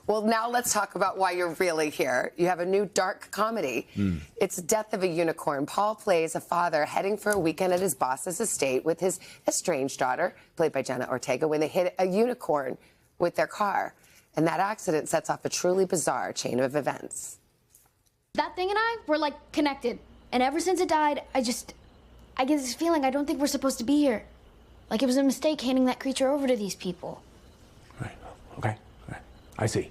Well, now let's talk about why you're really here. You have a new dark comedy. It's Death of a Unicorn. Paul plays a father heading for a weekend at his boss's estate with his estranged daughter, played by Jenna Ortega, when they hit a unicorn with their car. And that accident sets off a truly bizarre chain of events. That thing and I were like connected. And ever since it died, I get this feeling I don't think we're supposed to be here. Like it was a mistake handing that creature over to these people. Right, okay. I see.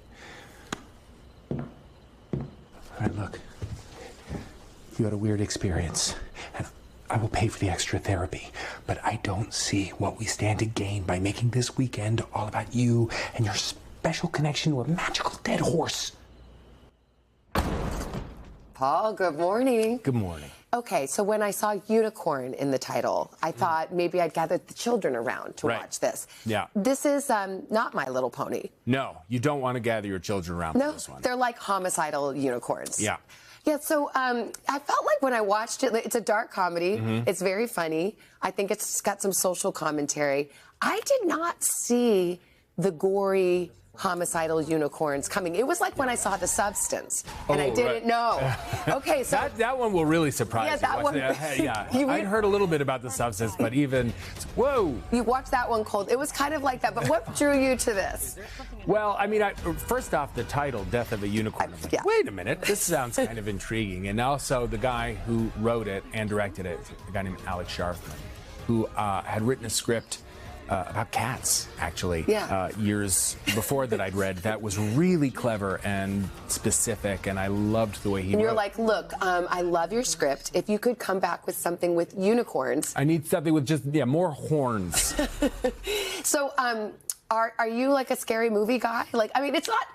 All right, look. You had a weird experience, and I will pay for the extra therapy, but I don't see what we stand to gain by making this weekend all about you and your special connection to a magical dead horse. Paul, good morning. Good morning. Okay, so when I saw unicorn in the title, I thought maybe I'd gather the children around to watch this. Yeah. This is not My Little Pony. No, you don't want to gather your children around for this one. They're like homicidal unicorns. Yeah. Yeah, so I felt like when I watched it, it's a dark comedy. It's very funny. I think it's got some social commentary. I did not see the gory homicidal unicorns coming. It was like when I saw The Substance, and I didn't know. Okay, so that one will really surprise you. That one. Yeah, I'd heard a little bit about The Substance, but even whoa. You watched that one cold. It was kind of like that. But what drew you to this? Well, I mean, first off, the title, Death of a Unicorn. Yeah. Wait a minute, this sounds kind of intriguing. And also the guy who wrote it and directed it, a guy named Alex Sharfman, who had written a script about cats, actually, years before that I'd read. That was really clever and specific, and I loved the way he wrote. And you're like, look, I love your script. If you could come back with something with unicorns. I need something with just, more horns. So, are you like a scary movie guy? Like, I mean, it's not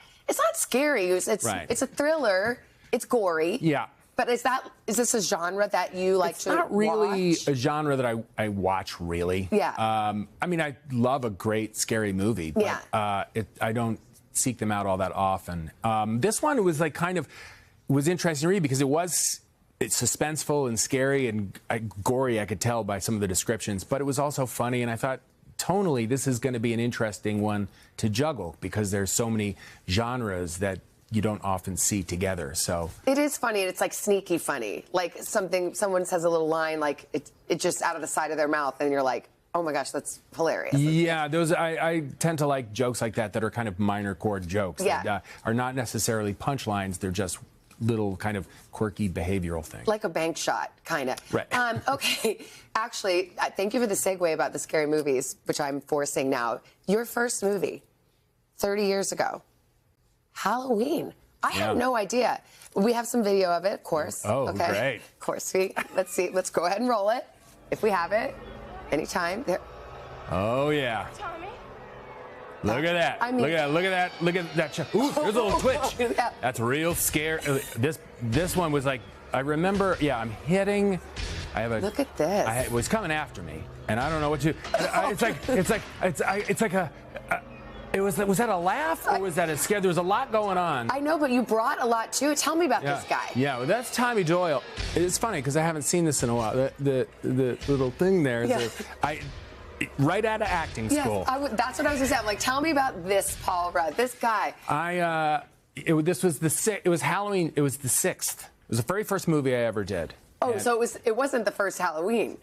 scary. It's a thriller. It's gory. Yeah. But is this a genre that you like to watch? It's not really a genre that I watch, really. Yeah. I mean, I love a great scary movie, but I don't seek them out all that often. This one was like was interesting to read because it's suspenseful and scary and gory, I could tell by some of the descriptions, but it was also funny, and I thought, tonally, this is going to be an interesting one to juggle because there's so many genres that you don't often see together. So it is funny, and it's like sneaky funny. Like someone says a little line, like it just out of the side of their mouth, and you're like, oh my gosh, that's hilarious. Yeah, I tend to like jokes like that are kind of minor chord jokes. Yeah. That are not necessarily punchlines. They're just little kind of quirky behavioral things. Like a bank shot, kind of. Right. Okay, actually, thank you for the segue about the scary movies, which I'm forcing now. Your first movie, 30 years ago. Halloween. I had no idea. We have some video of it, of course. Oh, okay. great. Of course. Let's see. Let's go ahead and roll it. If we have it. Anytime. There. Oh, yeah. Tommy? Look at that. I mean, look at that. Ooh, there's a little twitch. Yeah. That's real scary. This one was like, I remember, I'm hitting. Look at this. It was coming after me, and I don't know what to. Was that a laugh or was that a scare? There was a lot going on. I know, but you brought a lot too. Tell me about this guy. Yeah, well, that's Tommy Doyle. It's funny because I haven't seen this in a while. The little thing there. Yeah. Right out of acting school. Yes, that's what I was going to say. I'm like, tell me about this Paul Rudd, this guy. It was Halloween. It was the 6th. It was the very first movie I ever did. Oh, so it wasn't the first Halloween.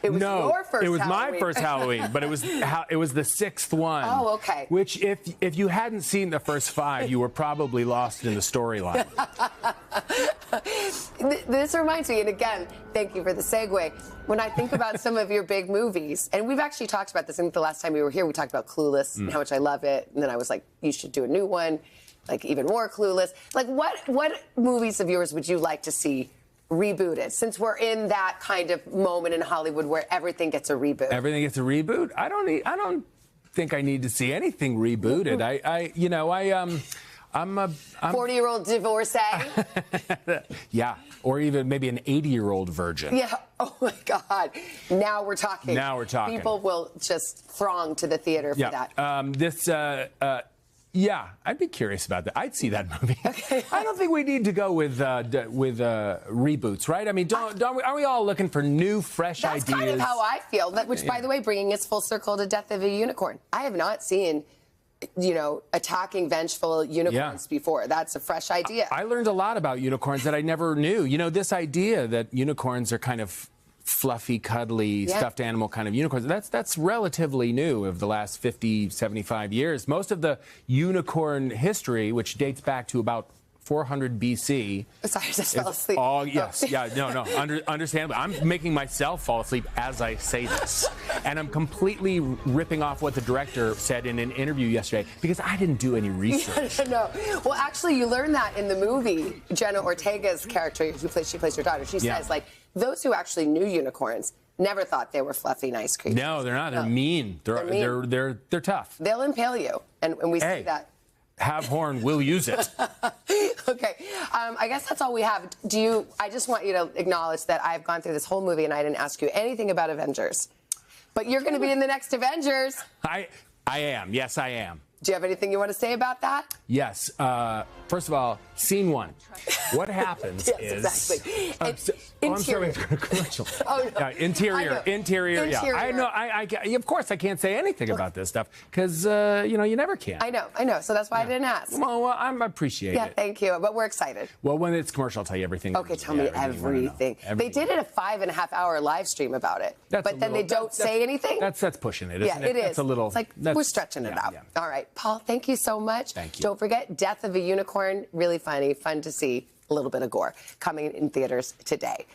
It was your first Halloween. It was my first Halloween, but it was the 6th one. Oh, okay. Which, if you hadn't seen the first 5, you were probably lost in the storyline. This reminds me, and again, thank you for the segue. When I think about some of your big movies, and we've actually talked about this. I think the last time we were here, we talked about Clueless and how much I love it. And then I was like, you should do a new one, like even more Clueless. Like, what movies of yours would you like to see rebooted, since we're in that kind of moment in Hollywood where everything gets a reboot? Everything gets a reboot? I don't think I need to see anything rebooted. I'm a 40-year-old divorcee. Yeah, or even maybe an 80-year-old virgin. Yeah. Oh my God. Now we're talking. People will just throng to the theater for that. Yeah, I'd be curious about that. I'd see that movie. Okay. I don't think we need to go with reboots, right? I mean, aren't we all looking for new, fresh ideas? That's kind of how I feel. Which, by the way, bringing us full circle to Death of a Unicorn. I have not seen attacking vengeful unicorns before. That's a fresh idea. I learned a lot about unicorns that I never knew. This idea that unicorns are kind of fluffy, cuddly, stuffed animal kind of unicorns, that's relatively new of the last 50, 75 years. Most of the unicorn history, which dates back to about 400 BC. Sorry, I just fell asleep. Oh, yes. Yeah, no. Understandable. I'm making myself fall asleep as I say this. And I'm completely ripping off what the director said in an interview yesterday because I didn't do any research. No. Well, actually, you learn that in the movie. Jenna Ortega's character, she plays her daughter, she says, those who actually knew unicorns never thought they were fluffy, nice creatures. No, they're not. They're mean. They're tough. They'll impale you, and we see that. Have horn, we'll use it. Okay, I guess that's all we have. I just want you to acknowledge that I've gone through this whole movie and I didn't ask you anything about Avengers. But you're going to be in the next Avengers. I am. Yes, I am. Do you have anything you want to say about that? Yes. First of all, scene one. What happens is... Exactly. I'm sorry, commercial. Oh, no. Interior. Yeah. I know. Of course, I can't say anything about this stuff because, you never can. I know. So that's why I didn't ask. Well, I appreciate it. Yeah, thank you. But we're excited. Well, when it's commercial, I'll tell you everything. Okay, tell me everything. They did a 5.5-hour live stream about it. But then they don't say anything? That's pushing it, isn't it? Yeah, it is. That's a little... It's like, we're stretching it out. Yeah. All right. Paul, thank you so much. Thank you. Don't forget, Death of a Unicorn. Really funny. Fun to see. A little bit of gore. Coming in theaters today.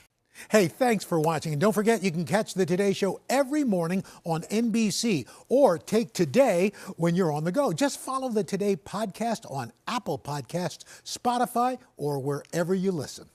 Hey, thanks for watching. And don't forget, you can catch the Today Show every morning on NBC or take Today when you're on the go. Just follow the Today podcast on Apple Podcasts, Spotify, or wherever you listen.